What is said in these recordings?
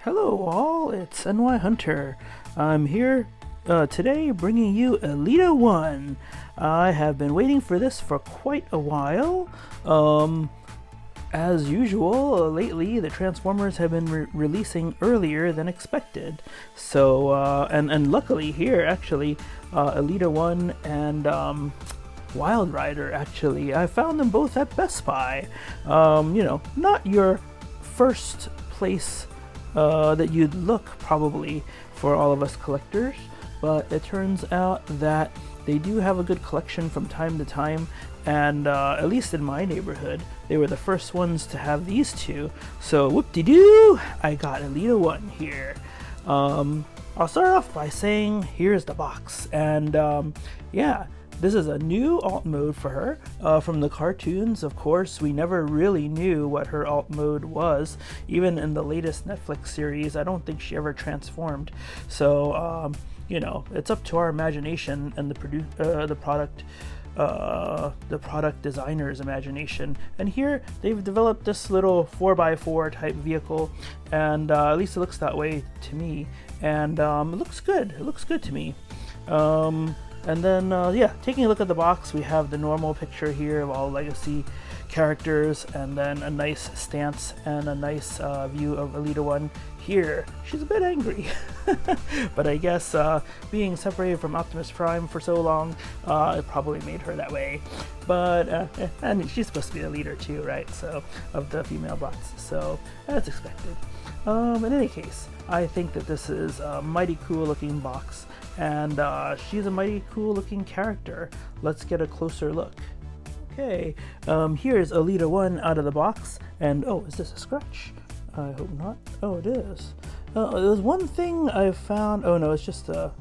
Hello all, it's NY Hunter. I'm here today bringing you Elita-1. I have been waiting for this for quite a while. As usual, lately the Transformers have been releasing earlier than expected. So, and luckily here, actually, Elita-1 and Wild Rider, actually, I found them both at Best Buy. Not your first place that you'd look probably for all of us collectors, but it turns out that they do have a good collection from time to time, and at least in my neighborhood they were the first ones to have these two, so whoop-de-doo, I got Elita-1 here. I'll start off by saying here's the box, and yeah, this is a new alt mode for her. From the cartoons, of course, we never really knew what her alt mode was. Even in the latest Netflix series, I don't think she ever transformed. So, it's up to our imagination and the product designer's imagination. And here they've developed this little 4x4 type vehicle, and at least it looks that way to me. And it looks good. It looks good to me. And then, taking a look at the box, we have the normal picture here of all legacy characters, and then a nice stance and a nice view of Elita-1 here. She's a bit angry, but I guess being separated from Optimus Prime for so long, it probably made her that way. But, and she's supposed to be the leader too, right? So, of the female bots, so that's expected. In any case, I think that this is a mighty cool looking box, and she's a mighty cool looking character. Let's get a closer look. Okay, here's Elita-1 out of the box, and oh, is this a scratch? I hope not. Oh, it is. There's one thing I found. Oh no, it's just a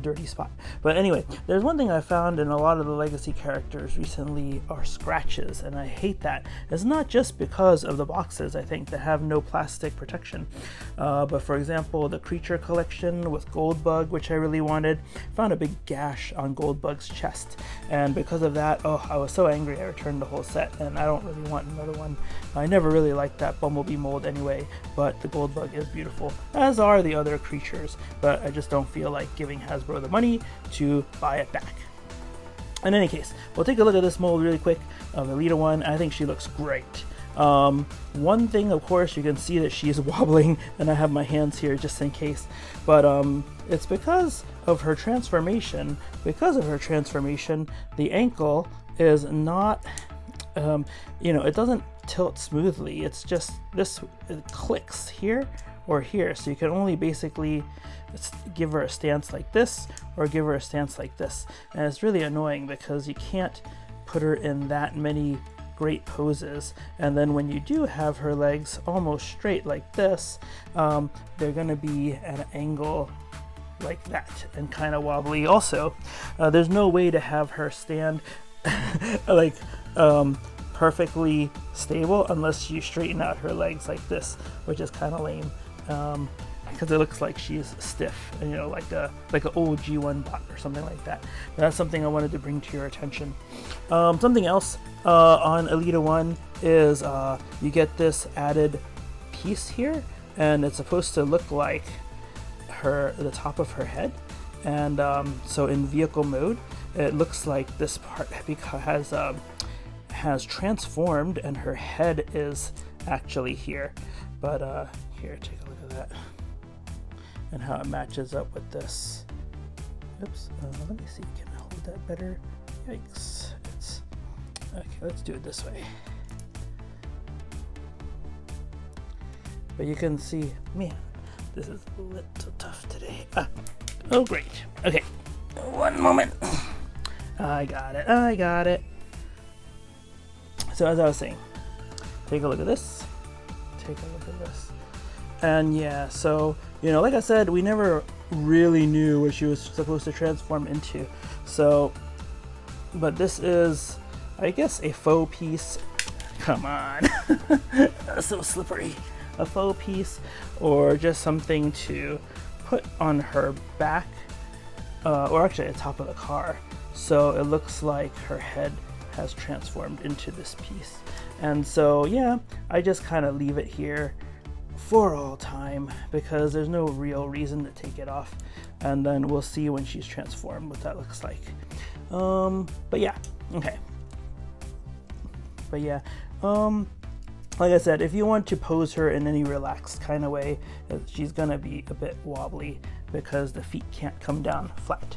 dirty spot. But anyway, there's one thing I found in a lot of the legacy characters recently are scratches, and I hate that. It's not just because of the boxes, I think, that have no plastic protection, but for example, the creature collection with Goldbug, which I really wanted, found a big gash on Goldbug's chest, and because of that, I was so angry I returned the whole set, and I don't really want another one. I never really liked that Bumblebee mold anyway, but the Goldbug is beautiful, as are the other creatures, but I just don't feel like giving Hasbro the money to buy it back. In any case, we'll take a look at this mold really quick of Elita-1. I think she looks great. One thing, of course, you can see that she's wobbling, and I have my hands here just in case, but it's because of her transformation. Because of her transformation, the ankle is not, it doesn't tilt smoothly. It's just this, it clicks here or here, so you can only basically give her a stance like this or give her a stance like this, and it's really annoying because you can't put her in that many great poses, and then when you do have her legs almost straight like this, they're going to be at an angle like that and kind of wobbly also. There's no way to have her stand like perfectly stable unless you straighten out her legs like this, which is kind of lame. Because it looks like she's stiff, like an old G1 bot or something like that. But that's something I wanted to bring to your attention. Something else on Elita-1 is you get this added piece here, and it's supposed to look like the top of her head. And so in vehicle mode, it looks like this part has transformed, and her head is actually here. But here, take a look at that, and how it matches up with this. Oops, let me see, can I hold that better? Yikes, okay, let's do it this way. But you can see, man, this is a little tough today. Oh great, okay, one moment. I got it. So as I was saying, take a look at this. And yeah, so, like I said, we never really knew what she was supposed to transform into. So, but this is, I guess, a faux piece. Come on. That's so slippery. A faux piece, or just something to put on her back, or actually at the top of the car. So it looks like her head has transformed into this piece. And so, yeah, I just kind of leave it here for all time, because there's no real reason to take it off. And then we'll see when she's transformed what that looks like. But yeah, okay. But yeah, like I said, if you want to pose her in any relaxed kind of way, she's gonna be a bit wobbly because the feet can't come down flat.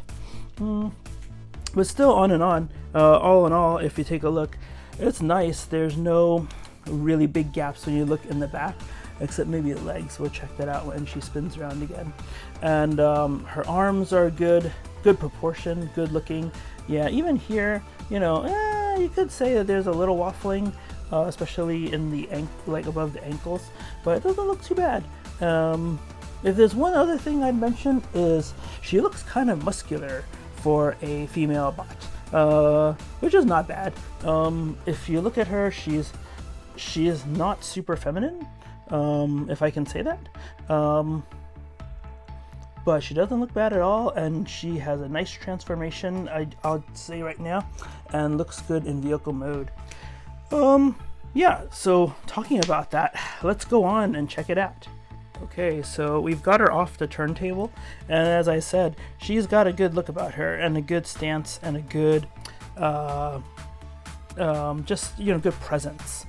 But still, on and on, all in all, if you take a look, it's nice. There's no really big gaps when you look in the back, except maybe the legs. We'll check that out when she spins around again. And her arms are good proportion, good looking. Yeah, even here, you know, you could say that there's a little waffling, especially in the like above the ankles, but it doesn't look too bad. If there's one other thing I'd mention, is she looks kind of muscular for a female bot, which is not bad. If you look at her, she is not super feminine, if I can say that. But she doesn't look bad at all, and she has a nice transformation, I'll say right now, and looks good in vehicle mode. Yeah, so talking about that, let's go on and check it out. Okay, so we've got her off the turntable, and as I said, she's got a good look about her, and a good stance, and a good, just, you know, good presence.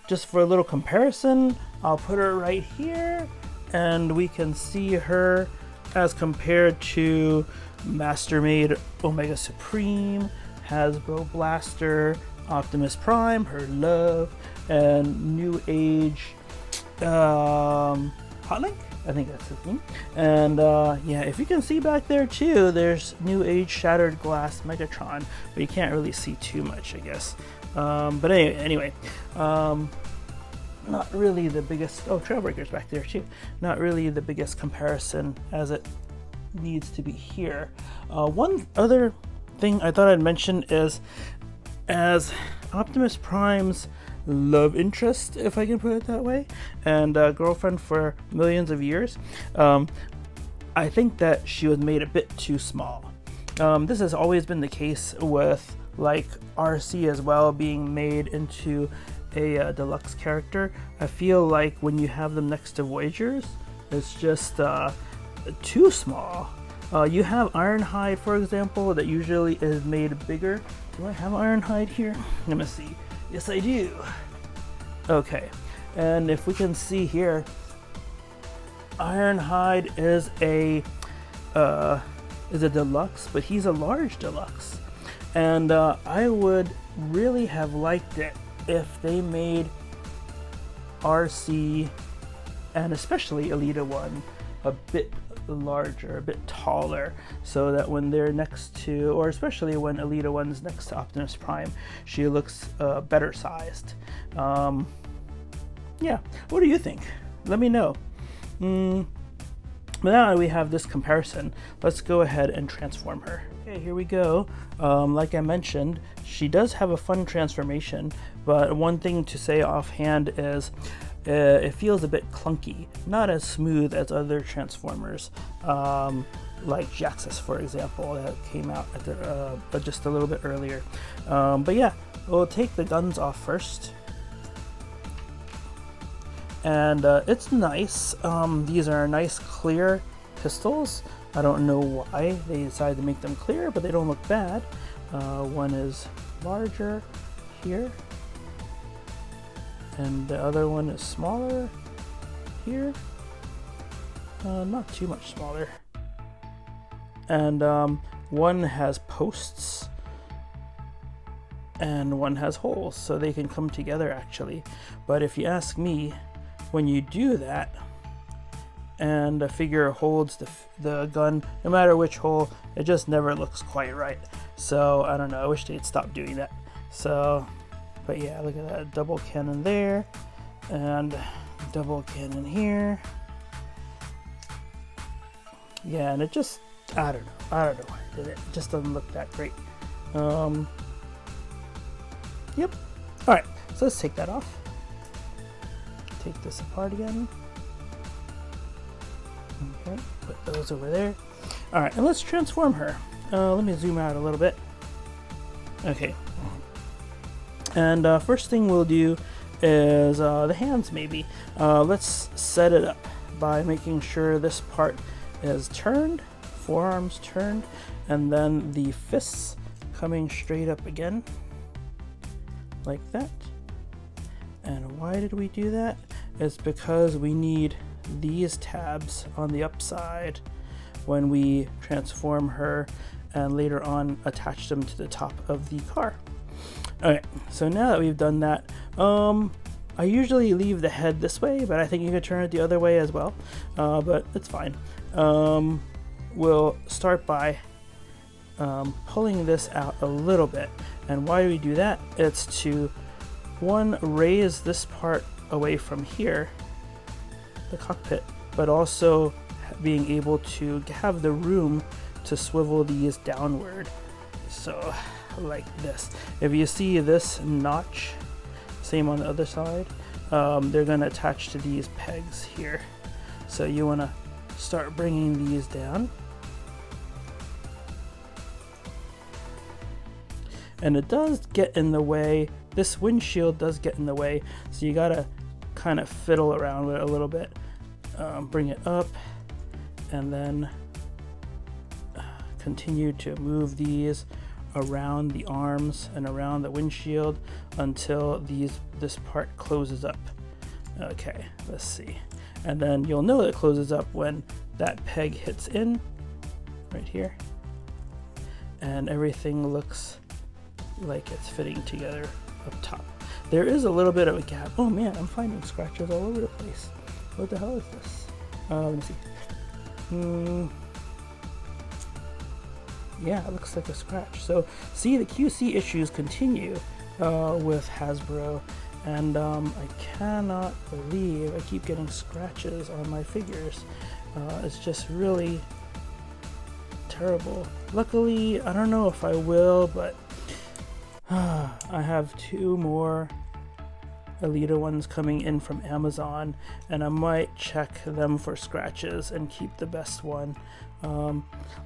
Just for a little comparison, I'll put her right here, and we can see her as compared to Mastermade Omega Supreme, Hasbro Blaster, Optimus Prime, her love, and New Age Hotlink, I think that's his name. And yeah, if you can see back there too, there's New Age Shattered Glass Megatron, but you can't really see too much, I guess. But anyway, not really the biggest. Oh, Trailbreaker's back there too. Not really the biggest comparison as it needs to be here. One other thing I thought I'd mention is, as Optimus Prime's love interest, if I can put it that way, and girlfriend for millions of years, I think that she was made a bit too small. This has always been the case with like RC as well, being made into a deluxe character. I feel like when you have them next to Voyagers, it's just too small. You have Ironhide, for example, that usually is made bigger. Do I have Ironhide here? Let me see. Yes, I do. Okay, and if we can see here, Ironhide is a deluxe, but he's a large deluxe, and I would really have liked it if they made RC and especially Elita-1 a bit larger, a bit taller, so that when they're next to, or especially when Elita-1's next to Optimus Prime, she looks better sized. Yeah, what do you think? Let me know. But now we have this comparison, let's go ahead and transform her. Okay, here we go. Like I mentioned, she does have a fun transformation, but one thing to say offhand is it feels a bit clunky, not as smooth as other Transformers, like Jaxus, for example, that came out at the, just a little bit earlier. But yeah, we'll take the guns off first. And it's nice. These are nice clear pistols. I don't know why they decided to make them clear, but they don't look bad. One is larger here, and the other one is smaller here. Not too much smaller. And one has posts and one has holes, so they can come together actually. But if you ask me, when you do that and a figure holds the gun, no matter which hole, it just never looks quite right. So I don't know, I wish they'd stop doing that. So, but yeah, look at that, double cannon there and double cannon here. Yeah, and it just, I don't know why I did it. It just doesn't look that great. Yep. All right, so let's take that off. Take this apart again. Okay, put those over there. All right, and let's transform her. Let me zoom out a little bit. Okay. And first thing we'll do is the hands maybe. Let's set it up by making sure this part is turned, forearms turned, and then the fists coming straight up again, like that. And why did we do that? It's because we need these tabs on the upside when we transform her and later on attach them to the top of the car. Okay, so now that we've done that, I usually leave the head this way, but I think you can turn it the other way as well, but it's fine. We'll start by pulling this out a little bit. And why do we do that? It's to, one, raise this part away from here, the cockpit, but also being able to have the room to swivel these downward. So like this. If you see this notch, same on the other side, they're going to attach to these pegs here. So you want to start bringing these down. And it does get in the way. This windshield does get in the way, so you gotta kind of fiddle around with it a little bit. Bring it up, and then continue to move these around the arms and around the windshield until this part closes up. Okay, let's see. And then you'll know it closes up when that peg hits in right here, and everything looks like it's fitting together up top. There is a little bit of a gap. Oh man, I'm finding scratches all over the place. What the hell is this? Let me see. Yeah, it looks like a scratch. So see, the QC issues continue with Hasbro, and I cannot believe I keep getting scratches on my figures. It's just really terrible. Luckily, I don't know if I will, but I have 2 more Elita-1s coming in from Amazon, and I might check them for scratches and keep the best one.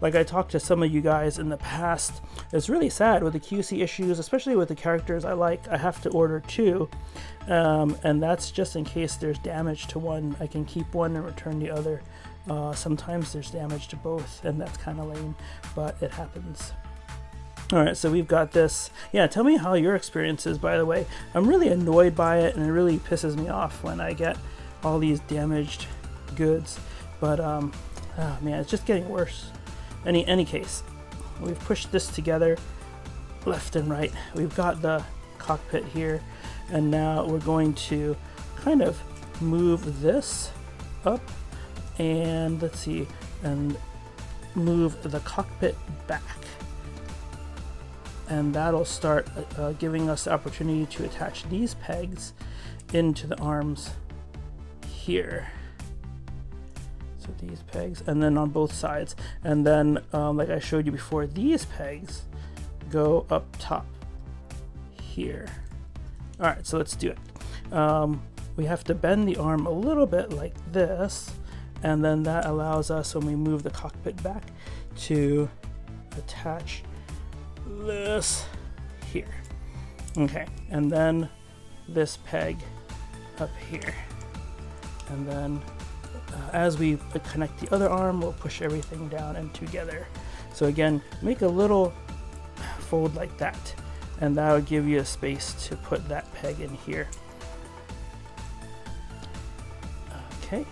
Like I talked to some of you guys in the past, it's really sad with the QC issues, especially with the characters I like. I have to order 2, and that's just in case there's damage to one. I can keep one and return the other. Sometimes there's damage to both, and that's kind of lame, but it happens. Alright, so we've got this. Yeah, tell me how your experience is, by the way. I'm really annoyed by it, and it really pisses me off when I get all these damaged goods. But, oh man, it's just getting worse. Any case, we've pushed this together left and right. We've got the cockpit here, and now we're going to kind of move this up, and let's see, and move the cockpit back. And that'll start giving us the opportunity to attach these pegs into the arms here. So these pegs, and then on both sides. And then, like I showed you before, these pegs go up top here. All right, so let's do it. We have to bend the arm a little bit like this, and then that allows us, when we move the cockpit back, to attach this here. Okay, and then this peg up here, and then as we connect the other arm, we'll push everything down and together. So again, make a little fold like that, and that will give you a space to put that peg in here. Okay,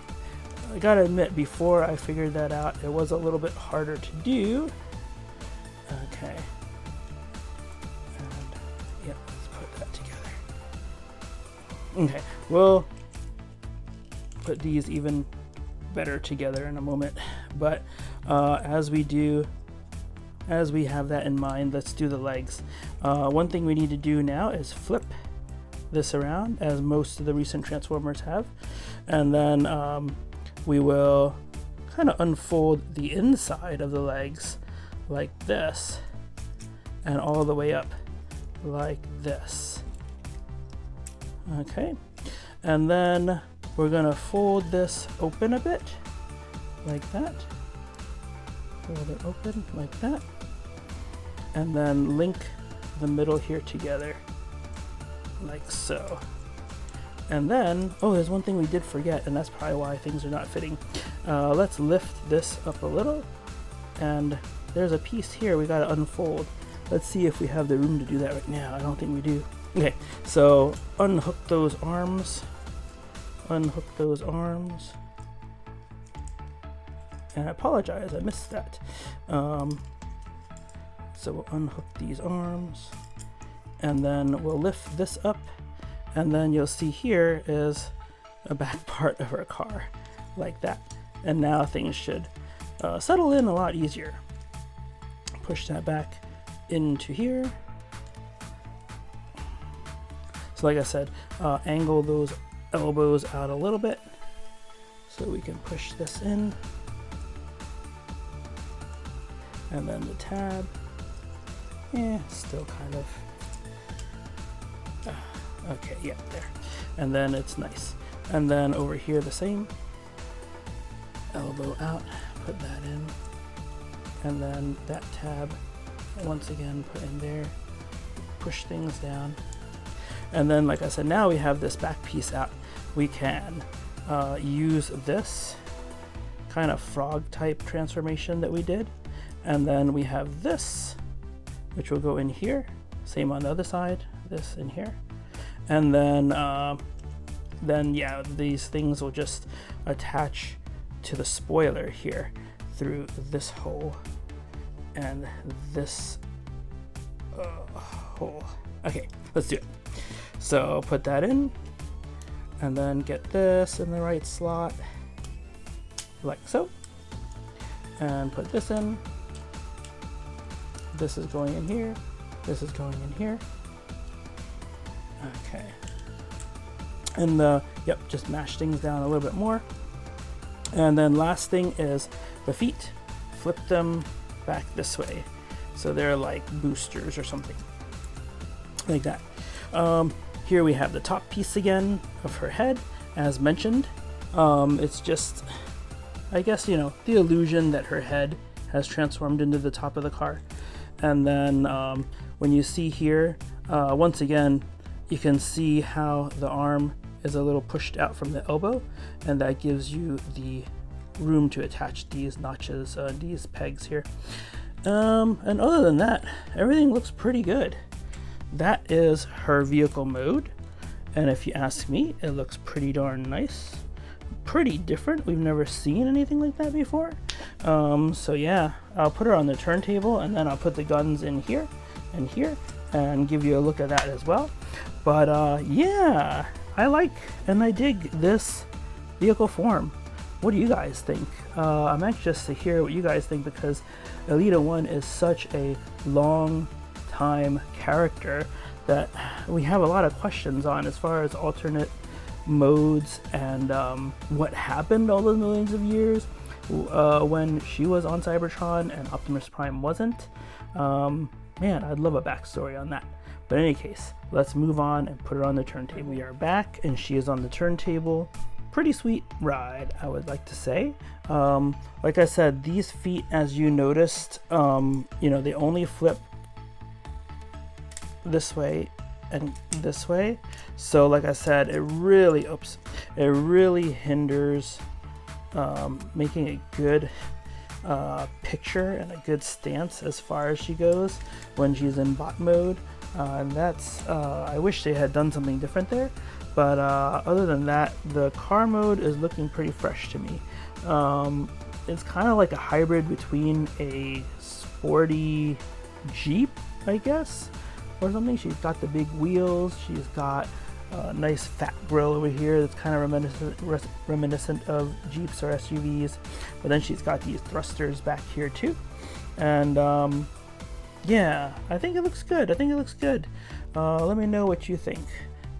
I gotta admit, before I figured that out, it was a little bit harder to do. Okay. Yeah, let's put that together. Okay, we'll put these even better together in a moment, but as we have that in mind, let's do the legs. One thing we need to do now is flip this around, as most of the recent Transformers have, and then we will kind of unfold the inside of the legs like this, and all the way up like this. Okay, and then we're gonna fold this open a bit like that. Fold it open like that, and then link the middle here together like so. And then, oh, there's one thing we did forget, and that's probably why things are not fitting. Let's lift this up a little, and there's a piece here we gotta unfold. Let's see if we have the room to do that right now. I don't think we do. Okay, so unhook those arms. Unhook those arms. And I apologize, I missed that. So we'll unhook these arms, and then we'll lift this up, and then you'll see here is a back part of our car, like that. And now things should settle in a lot easier. Push that back into here. So like I said, angle those elbows out a little bit so we can push this in. And then the tab, still kind of, okay, yeah, there. And then it's nice. And then over here the same, elbow out, put that in. And then that tab, once again, put in there, push things down. And then, like I said, now we have this back piece out. We can use this kind of frog type transformation that we did. And then we have this, which will go in here. Same on the other side, this in here. And then yeah, these things will just attach to the spoiler here through this hole and this hole. Okay, let's do it. So put that in, and then get this in the right slot, like so. And put this in. This is going in here. This is going in here. Okay. And yep, just mash things down a little bit more. And then last thing is the feet. Flip them back this way, so they're like boosters or something, like that. Here we have the top piece again of her head, as mentioned. It's just, I guess, you know, the illusion that her head has transformed into the top of the car. And then when you see here, once again, you can see how the arm is a little pushed out from the elbow, and that gives you the room to attach these notches, these pegs here. And other than that, everything looks pretty good. That is her vehicle mode, and if you ask me, it looks pretty darn nice, pretty different. We've never seen anything like that before. So yeah, I'll put her on the turntable, and then I'll put the guns in here and here and give you a look at that as well. But yeah, I like and I dig this vehicle form. What do you guys think? I'm anxious to hear what you guys think, because Elita-1 is such a long time character that we have a lot of questions on as far as alternate modes and what happened all those millions of years when she was on Cybertron and Optimus Prime wasn't. Man, I'd love a backstory on that. But in any case, let's move on and put her on the turntable. We are back and she is on the turntable. Pretty sweet ride, I would like to say. Like I said, these feet, as you noticed, you know, they only flip this way and this way. So like I said, it really hinders making a good picture and a good stance as far as she goes when she's in bot mode. And that's, I wish they had done something different there. But other than that, the car mode is looking pretty fresh to me. It's kind of like a hybrid between a sporty Jeep, I guess, or something. She's got the big wheels. She's got a nice fat grill over here that's kind of reminiscent of Jeeps or SUVs. But then she's got these thrusters back here too. And yeah, I think it looks good. Let me know what you think.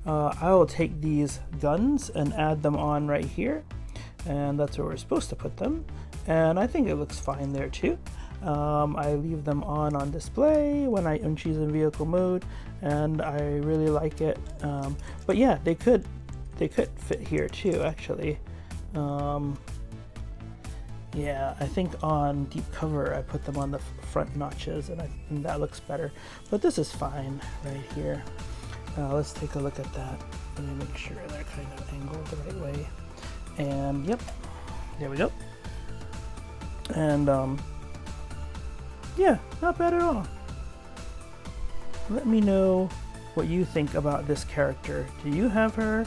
I will take these guns and add them on right here, and that's where we're supposed to put them, and I think it looks fine there too. I leave them on display when she's in vehicle mode, and I really like it. But yeah, they could fit here too, actually. Yeah, I think on deep cover I put them on the front notches, and that looks better, but this is fine right here. Let's take a look at that. Let me make sure they're kind of angled the right way. And yep, there we go. And yeah, not bad at all. Let me know what you think about this character. Do you have her?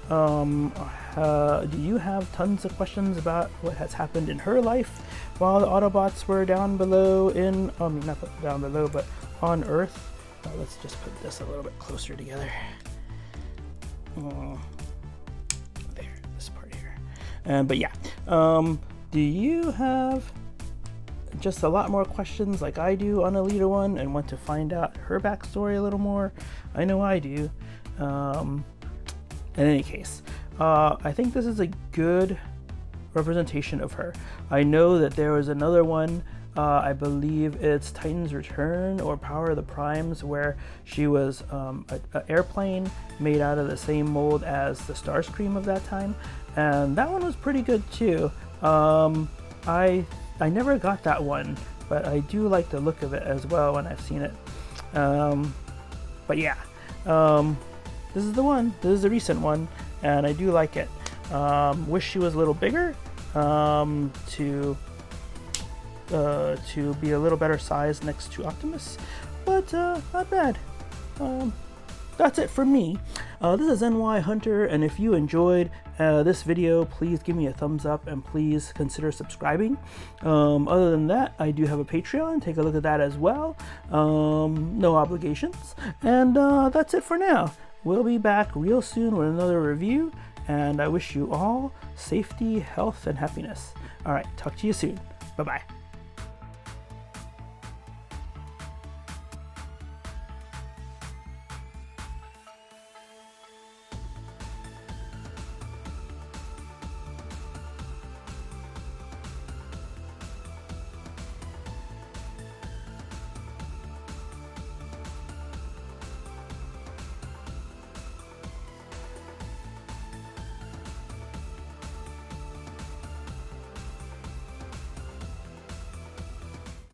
Do you have tons of questions about what has happened in her life while the Autobots were down below in, not down below, but on Earth? Let's just put this a little bit closer together. There, this part here. But yeah, do you have just a lot more questions like I do on Elita-1 and want to find out her backstory a little more? I know I do. In any case, I think this is a good representation of her. I know that there was another one, I believe it's Titan's Return or Power of the Primes, where she was an airplane made out of the same mold as the Starscream of that time, and that one was pretty good too. I never got that one, but I do like the look of it as well when I've seen it. But yeah, this is the one. This is the recent one, and I do like it. Wish she was a little bigger, to be a little better size next to Optimus, but not bad. That's it from me. This is NY Hunter, and if you enjoyed this video, please give me a thumbs up and please consider subscribing. Other than that, I do have a Patreon. Take a look at that as well. No obligations. And that's it for now. We'll be back real soon with another review, and I wish you all safety, health, and happiness. All right, talk to you soon. Bye-bye.